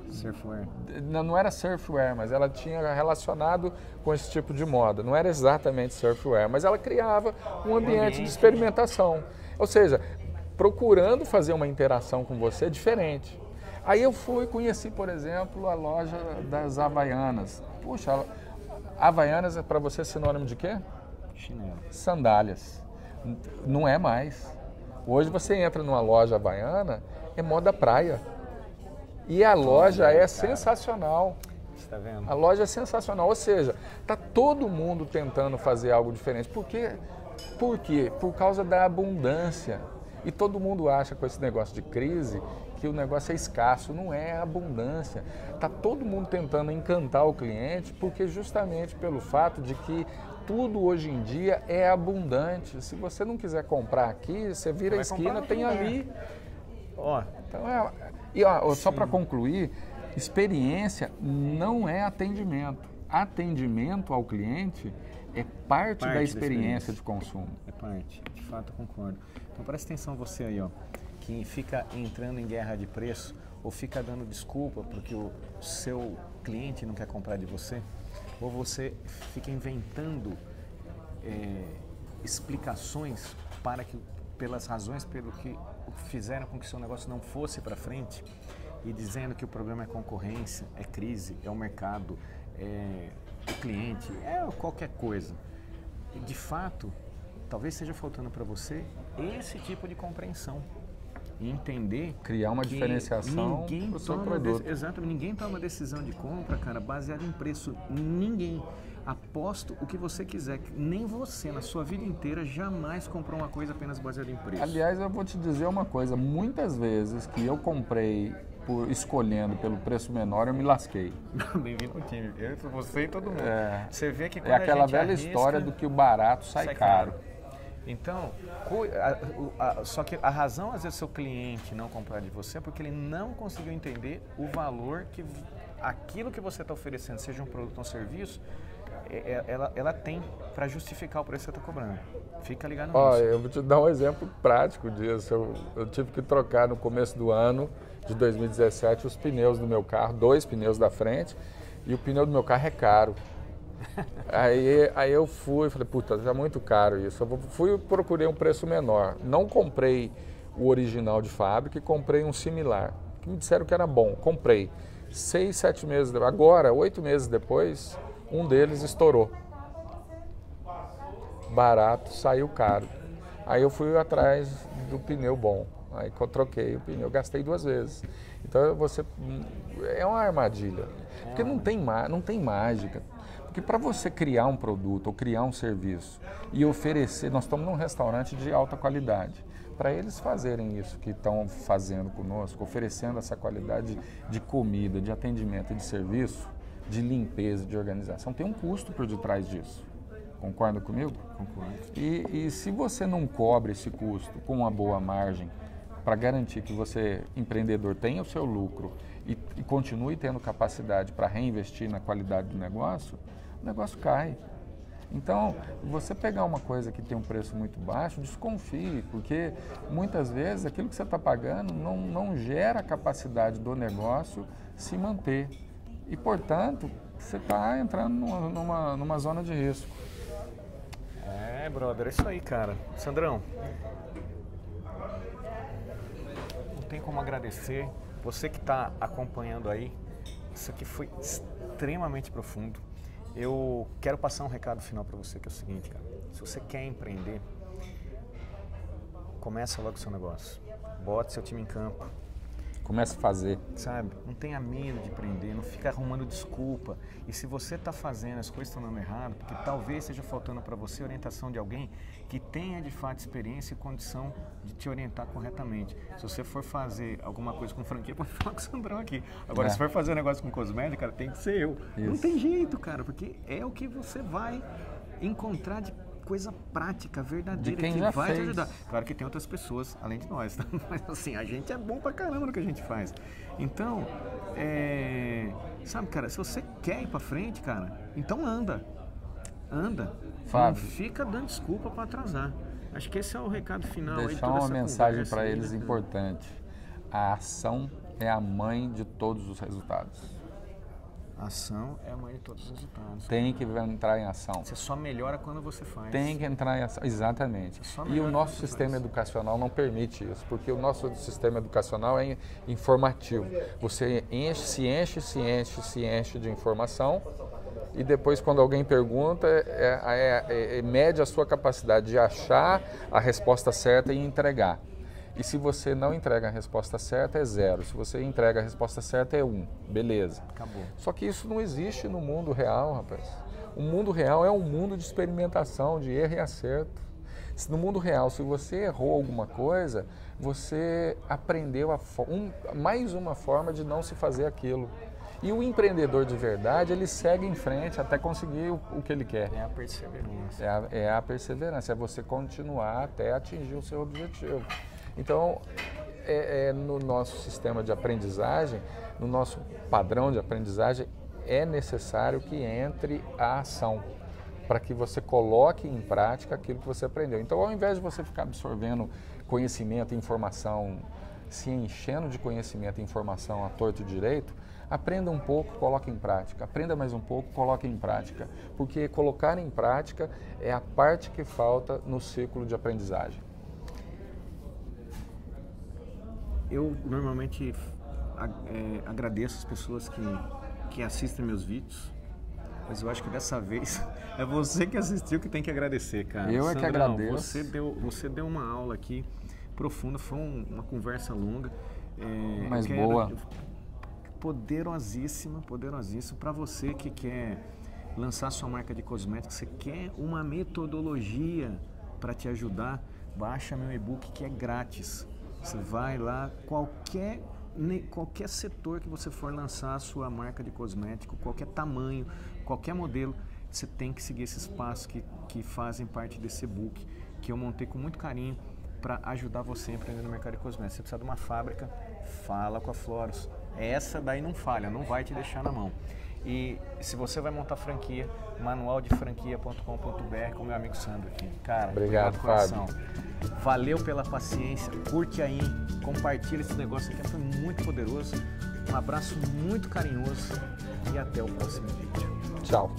Surfwear. Não era surfwear, mas ela tinha relacionado com esse tipo de moda. Não era exatamente surfwear, mas ela criava um ambiente de experimentação. Ou seja, procurando fazer uma interação com você diferente. Aí eu conheci, por exemplo, a loja das Havaianas. Puxa, Havaianas é para você sinônimo de quê? Chinelo. Sandálias. Não é mais. Hoje você entra numa loja havaiana, é moda praia. E a loja é sensacional. Você está vendo? A loja é sensacional. Ou seja, está todo mundo tentando fazer algo diferente. Por quê? Por quê? Por causa da abundância. E todo mundo acha com esse negócio de crise que o negócio é escasso. Não é, a abundância. Está todo mundo tentando encantar o cliente porque justamente pelo fato de que tudo hoje em dia é abundante. Se você não quiser comprar aqui, você vira a esquina, tem ali. Ó. Então só para concluir, experiência não é atendimento. Atendimento ao cliente é parte da experiência de consumo. É parte, de fato eu concordo. Então presta atenção você aí, ó, que fica entrando em guerra de preço ou fica dando desculpa porque o seu cliente não quer comprar de você, ou você fica inventando explicações pelas razões pelo que fizeram com que seu negócio não fosse para frente e dizendo que o problema é concorrência, é crise, é o mercado, é o cliente, é qualquer coisa. E de fato, talvez esteja faltando para você esse tipo de compreensão e entender, criar uma diferenciação pro seu produto. Exatamente, ninguém toma decisão de compra, cara, baseada em preço. Ninguém. Aposto o que você quiser. Nem você, na sua vida inteira, jamais comprou uma coisa apenas baseada em preço. Aliás, eu vou te dizer uma coisa. Muitas vezes que eu comprei escolhendo pelo preço menor, eu me lasquei. Bem-vindo ao time. Você e todo mundo. Você vê que quando é aquela a gente velha história do que o barato sai caro. Então, só que a razão, às vezes, seu cliente não comprar de você é porque ele não conseguiu entender o valor que aquilo que você está oferecendo, seja um produto ou um serviço, ela tem para justificar o preço que você está cobrando. Fica ligado nisso. Eu vou te dar um exemplo prático disso. Eu tive que trocar no começo do ano de 2017 os pneus do meu carro, 2 pneus da frente, e o pneu do meu carro é caro. Aí eu falei, puta, já é muito caro isso. Fui e procurei um preço menor. Não comprei o original de fábrica e comprei um similar, que me disseram que era bom. Comprei. 6, 7 meses depois, agora, 8 meses depois, um deles estourou. Barato, saiu caro. Aí eu fui atrás do pneu bom. Aí eu troquei o pneu, gastei 2 vezes. Então é uma armadilha. Porque não tem mágica. Porque para você criar um produto ou criar um serviço e oferecer, nós estamos num restaurante de alta qualidade. Para eles fazerem isso que estão fazendo conosco, oferecendo essa qualidade de comida, de atendimento, de serviço, de limpeza, de organização, tem um custo por detrás disso. Concorda comigo? Concordo. E se você não cobre esse custo com uma boa margem para garantir que você, empreendedor, tenha o seu lucro e continue tendo capacidade para reinvestir na qualidade do negócio, o negócio cai. Então, você pegar uma coisa que tem um preço muito baixo, desconfie, porque muitas vezes aquilo que você está pagando não gera a capacidade do negócio se manter. E, portanto, você está entrando numa zona de risco. Brother, é isso aí, cara. Sandrão, não tem como agradecer. Você que está acompanhando aí, isso aqui foi extremamente profundo. Eu quero passar um recado final para você, que é o seguinte, cara. Se você quer empreender, começa logo o seu negócio. Bote seu time em campo. Comece a fazer. Sabe? Não tenha medo de empreender, não fica arrumando desculpa. E se você está fazendo, as coisas estão dando errado, porque talvez esteja faltando para você orientação de alguém que tenha de fato experiência e condição de te orientar corretamente. Se você for fazer alguma coisa com franquia, pode falar com o Sandrão aqui. Agora, se for fazer um negócio com cosmética, cara, tem que ser eu. Isso. Não tem jeito, cara, porque é o que você vai encontrar de coisa prática, verdadeira, que vai te ajudar. Claro que tem outras pessoas, além de nós, tá? Mas assim, a gente é bom pra caramba no que a gente faz. Então, sabe, cara, se você quer ir pra frente, cara, então anda. Fábio, não fica dando desculpa pra atrasar. Acho que esse é o recado final. Deixar uma mensagem para eles importante. A ação é a mãe de todos os resultados. A ação é a mãe de todos os resultados. Tem que entrar em ação. Você só melhora quando você faz. Tem que entrar em ação, exatamente. E o nosso sistema educacional não permite isso, porque o nosso sistema educacional é informativo. Você se enche de informação e depois, quando alguém pergunta, mede a sua capacidade de achar a resposta certa e entregar. E se você não entrega a resposta certa, é 0. Se você entrega a resposta certa, é 1. Beleza. Acabou. Só que isso não existe no mundo real, rapaz. O mundo real é um mundo de experimentação, de erro e acerto. No mundo real, se você errou alguma coisa, você aprendeu mais uma forma de não se fazer aquilo. E o empreendedor de verdade, ele segue em frente até conseguir o que ele quer. É a perseverança. É a perseverança, é você continuar até atingir o seu objetivo. Então, no nosso sistema de aprendizagem, no nosso padrão de aprendizagem, é necessário que entre a ação, para que você coloque em prática aquilo que você aprendeu. Então, ao invés de você ficar absorvendo conhecimento e informação, se enchendo de conhecimento e informação à torto e direito, aprenda um pouco, coloque em prática. Aprenda mais um pouco, coloque em prática. Porque colocar em prática é a parte que falta no ciclo de aprendizagem. Eu normalmente agradeço as pessoas que assistem meus vídeos, mas eu acho que dessa vez é você que assistiu que tem que agradecer, cara. Eu Sandrão, que agradeço. Você deu uma aula aqui profunda, foi uma conversa longa. Mas boa. Poderosíssima para você que quer lançar sua marca de cosméticos, você quer uma metodologia para te ajudar, baixa meu e-book que é grátis. Você vai lá, qualquer setor que você for lançar a sua marca de cosmético, qualquer tamanho, qualquer modelo, você tem que seguir esses passos que fazem parte desse e-book, que eu montei com muito carinho para ajudar você a empreender no mercado de cosméticos. Você precisa de uma fábrica, fala com a Floros. Essa daí não falha, não vai te deixar na mão. E se você vai montar franquia, manualdefranquia.com.br com meu amigo Sandro aqui. Cara, obrigado, Fábio. Valeu pela paciência, curte aí, compartilha esse negócio aqui, foi muito poderoso. Um abraço muito carinhoso e até o próximo vídeo. Tchau.